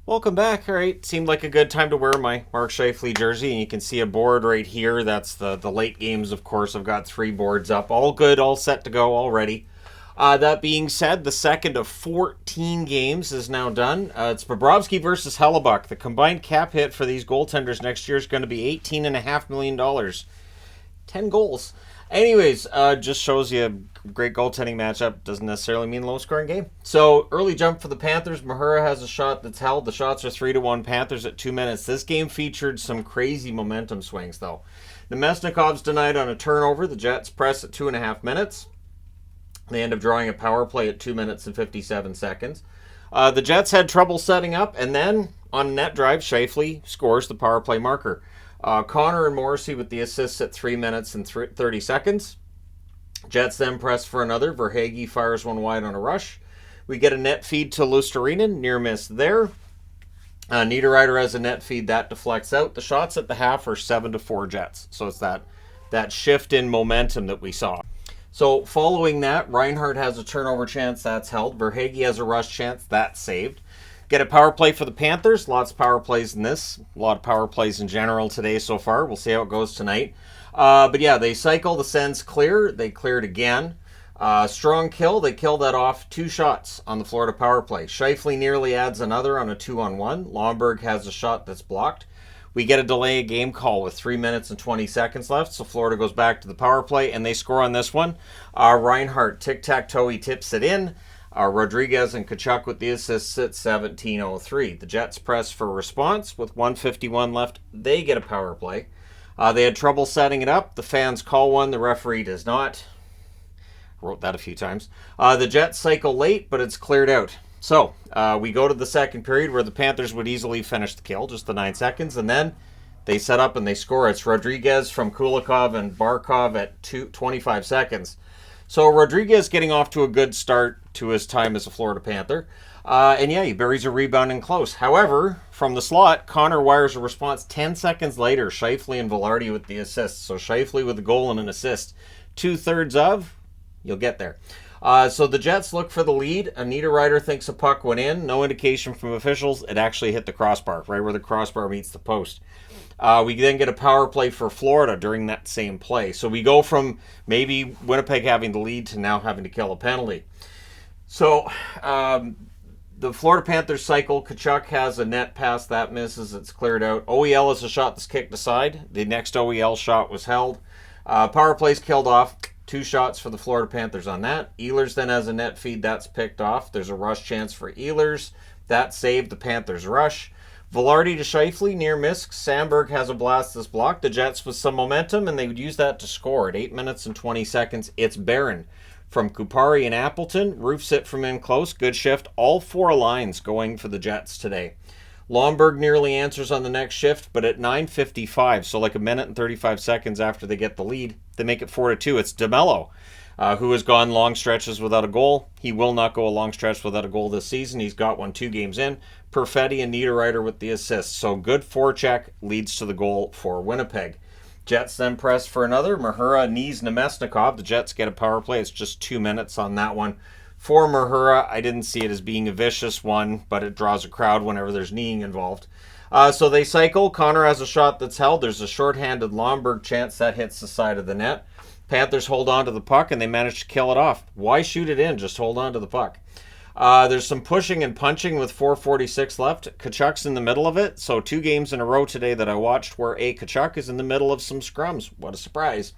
Welcome back. All right, seemed like a good time to wear my Mark Scheifele jersey, and you can see a board right here. That's the late games, of course. I've got 3 boards up, all good, all set to go, all ready. That being said, the second of 14 games is now done. It's Bobrovsky versus Hellebuck. The combined cap hit for these goaltenders next year is going to be $18.5 million. 10 goals. Anyways, just shows you a great goaltending matchup. Doesn't necessarily mean low scoring game. So, early jump for the Panthers. Mahura has a shot that's held. The shots are 3-1 Panthers at 2 minutes. This game featured some crazy momentum swings, though. Nemesnikov's denied on a turnover. The Jets press at 2.5 minutes. They end up drawing a power play at 2 minutes and 57 seconds. The Jets had trouble setting up, and then on net drive, Scheifele scores the power play marker. Connor and Morrissey with the assists at 3 minutes and 30 seconds. Jets then press for another. Verhaeghe fires one wide on a rush. We get a net feed to Luostarinen. Near miss there. Niederreiter has a net feed. That deflects out. The shots at the half are 7-4 Jets. So it's that shift in momentum that we saw. So following that, Reinhart has a turnover chance. That's held. Verhaeghe has a rush chance. That's saved. Get a power play for the Panthers. Lots of power plays in this. A lot of power plays in general today so far. We'll see how it goes tonight. But yeah, they cycle. The Sens clear. They cleared again. Strong kill. They killed that off. 2 shots on the Florida power play. Scheifele nearly adds another on a 2-on-1. Lomberg has a shot that's blocked. We get a delay of game call with 3 minutes and 20 seconds left. So Florida goes back to the power play, and they score on this one. Reinhart, tic-tac-toe, he tips it in. Rodriguez and Tkachuk with the assists at 17:03. The Jets press for response with 1:51 left. They get a power play. They had trouble setting it up. The fans call one. The referee does not. Wrote that a few times. The Jets cycle late, but it's cleared out. So we go to the second period where the Panthers would easily finish the kill, just the 9 seconds, and then they set up and they score. It's Rodriguez from Kulikov and Barkov at 25 seconds. So Rodriguez getting off to a good start to his time as a Florida Panther. And yeah, he buries a rebound in close. However, from the slot, Connor wires a response 10 seconds later. Scheifele and Velarde with the assists. So Scheifele with a goal and an assist. 2/3 of, you'll get there. So the Jets look for the lead. Anita Ryder thinks a puck went in. No indication from officials. It actually hit the crossbar, right where the crossbar meets the post. We then get a power play for Florida during that same play. So we go from maybe Winnipeg having the lead to now having to kill a penalty. So the Florida Panthers cycle. Tkachuk has a net pass. That misses. It's cleared out. OEL is a shot that's kicked aside. The next OEL shot was held. Power play's killed off. 2 shots for the Florida Panthers on that. Ehlers then has a net feed. That's picked off. There's a rush chance for Ehlers. That saved the Panthers' rush. Velarde to Scheifele, near miss. Sandberg has a blast that's blocked. The Jets with some momentum, and they would use that to score at 8 minutes and 20 seconds. It's Barron from Kupari and Appleton. Roofs it from in close. Good shift. All 4 lines going for the Jets today. Lomberg nearly answers on the next shift, but at 9:55, so like a minute and 35 seconds after they get the lead, they make it 4-2. It's DeMello, who has gone long stretches without a goal. He will not go a long stretch without a goal this season. He's got one 2 games in. Perfetti and Niederreiter with the assists. So good forecheck leads to the goal for Winnipeg. Jets then press for another. Mahura knees Nemesnikov. The Jets get a power play. It's just 2 minutes on that one. For Mahura, I didn't see it as being a vicious one, but it draws a crowd whenever there's kneeing involved. So they cycle. Connor has a shot that's held. There's a shorthanded Lomberg chance that hits the side of the net. Panthers hold on to the puck, and they manage to kill it off. Why shoot it in? Just hold on to the puck. There's some pushing and punching with 4:46 left. Tkachuk's in the middle of it. So 2 games in a row today that I watched where Tkachuk is in the middle of some scrums. What a surprise.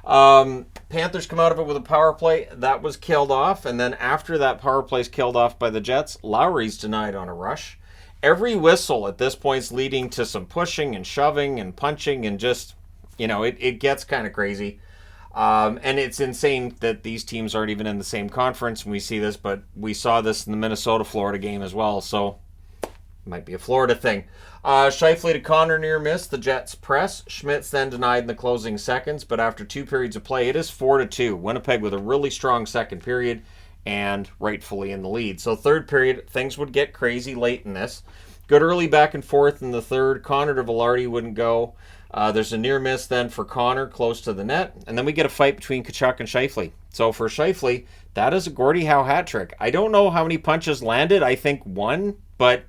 Panthers come out of it with a power play. That was killed off. And then after that power play is killed off by the Jets, Lowry's denied on a rush. Every whistle at this point is leading to some pushing and shoving and punching and just, it gets kind of crazy. And it's insane that these teams aren't even in the same conference when we see this, but we saw this in the Minnesota-Florida game as well, so it might be a Florida thing. Scheifele to Connor near miss. The Jets press. Schmidt's then denied in the closing seconds, but after 2 periods of play, it is 4-2. Winnipeg with a really strong second period and rightfully in the lead. So third period, things would get crazy late in this. Good early back and forth in the third. Connor to Velarde wouldn't go. There's a near miss then for Connor close to the net. And then we get a fight between Tkachuk and Scheifele. So for Scheifele, that is a Gordie Howe hat trick. I don't know how many punches landed. I think one, but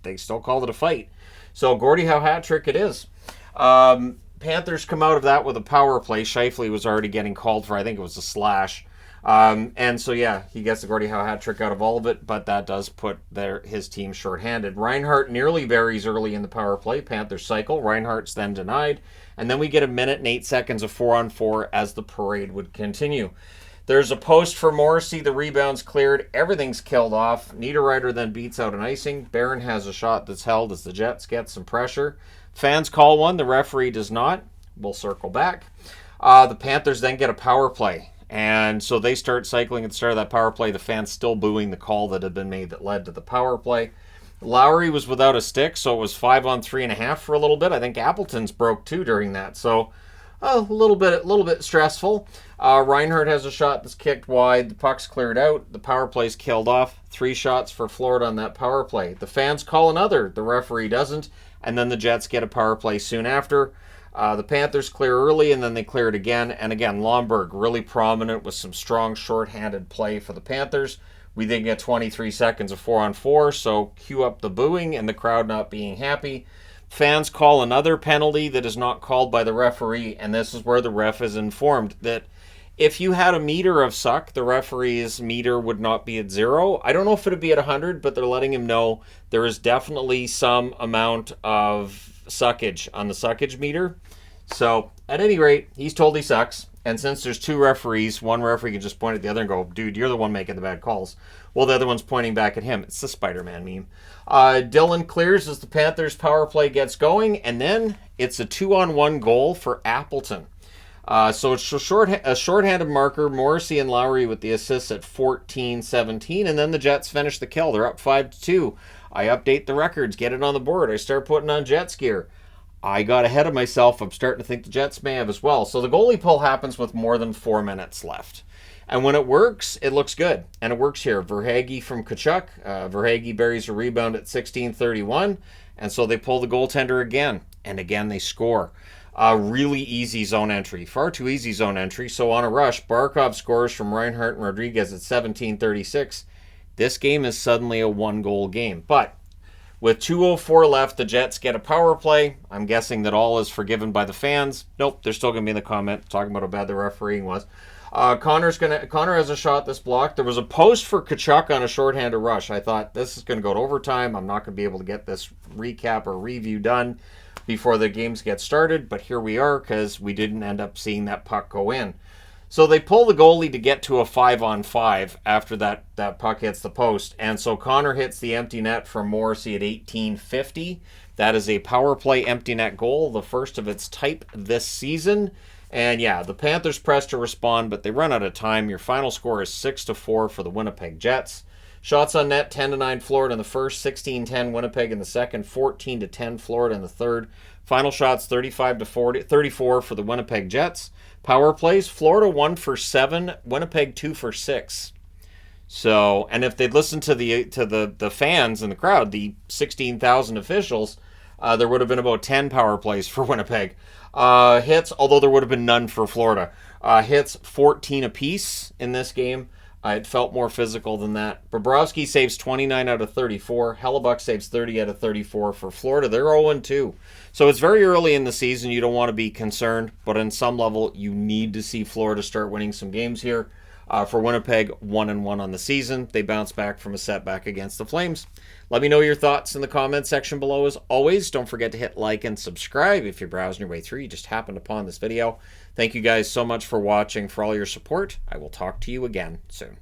they still called it a fight. So Gordie Howe hat trick it is. Panthers come out of that with a power play. Scheifele was already getting called for, I think it was a slash. And so, yeah, he gets the Gordie Howe hat trick out of all of it, but that does put his team shorthanded. Reinhart nearly buries early in the power play. Panthers cycle. Reinhart's then denied. And then we get a minute and 8 seconds of 4-on-4 as the parade would continue. There's a post for Morrissey. The rebound's cleared. Everything's killed off. Niederreiter then beats out an icing. Barron has a shot that's held as the Jets get some pressure. Fans call one. The referee does not. We'll circle back. The Panthers then get a power play. And so they start cycling at the start of that power play. The fans still booing the call that had been made that led to the power play. Lowry was without a stick, so it was 5-on-3.5 for a little bit. I think Appleton's broke too during that. So a little bit stressful. Reinhart has a shot that's kicked wide. The puck's cleared out. The power play's killed off. 3 shots for Florida on that power play. The fans call another. The referee doesn't. And then the Jets get a power play soon after. The Panthers clear early, and then they clear it again. And again, Lomberg really prominent with some strong shorthanded play for the Panthers. We then get 23 seconds of 4-on-4, so cue up the booing and the crowd not being happy. Fans call another penalty that is not called by the referee, and this is where the ref is informed that if you had a meter of suck, the referee's meter would not be at 0. I don't know if it would be at 100, but they're letting him know there is definitely some amount of suckage on the suckage meter. So at any rate, he's told he sucks. And since there's 2 referees, one referee can just point at the other and go, dude, you're the one making the bad calls. Well, the other one's pointing back at him. It's the Spider-Man meme. Dylan clears as the Panthers power play gets going. And then it's a 2-on-1 goal for Appleton. So it's a shorthanded marker. Morrissey and Lowry with the assists at 14-17. And then the Jets finish the kill. They're up 5-2. I update the records, get it on the board. I start putting on Jets gear. I got ahead of myself. I'm starting to think the Jets may have as well. So the goalie pull happens with more than 4 minutes left. And when it works, it looks good. And it works here. Verhaeghe from Tkachuk. Verhaeghe buries a rebound at 16:31. And so they pull the goaltender again. And again, they score. Really easy zone entry. Far too easy zone entry. So on a rush, Barkov scores from Reinhart and Rodriguez at 17:36. This game is suddenly a 1-goal game. But with 2:04 left, the Jets get a power play. I'm guessing that all is forgiven by the fans. Nope, they're still going to be in the comment talking about how bad the refereeing was. Connor has a shot that's blocked. There was a post for Tkachuk on a shorthanded rush. I thought this is going to go to overtime. I'm not going to be able to get this recap or review done before the games get started, but here we are because we didn't end up seeing that puck go in. So they pull the goalie to get to a 5-on-5 after that puck hits the post. And so Connor hits the empty net from Morrissey at 18:50. That is a power play empty net goal, the first of its type this season. And yeah, the Panthers press to respond, but they run out of time. Your final score is 6-4 for the Winnipeg Jets. Shots on net, 10-9 Florida in the first, 16-10 Winnipeg in the second, 14-10 Florida in the third. Final shots, 35-34 for the Winnipeg Jets. Power plays, Florida 1 for 7, Winnipeg 2 for 6. So, and if they'd listened to the fans in the crowd, the 16,000 officials, there would have been about 10 power plays for Winnipeg. Hits, although there would have been none for Florida. Hits, 14 apiece in this game. It felt more physical than that. Bobrovsky saves 29 out of 34. Hellebuck saves 30 out of 34 for Florida. They're 0-2. So it's very early in the season. You don't want to be concerned, but on some level, you need to see Florida start winning some games here. For Winnipeg, 1-1 on the season. They bounce back from a setback against the Flames. Let me know your thoughts in the comment section below. As always, don't forget to hit like and subscribe if you're browsing your way through. You just happened upon this video. Thank you guys so much for watching, for all your support. I will talk to you again soon.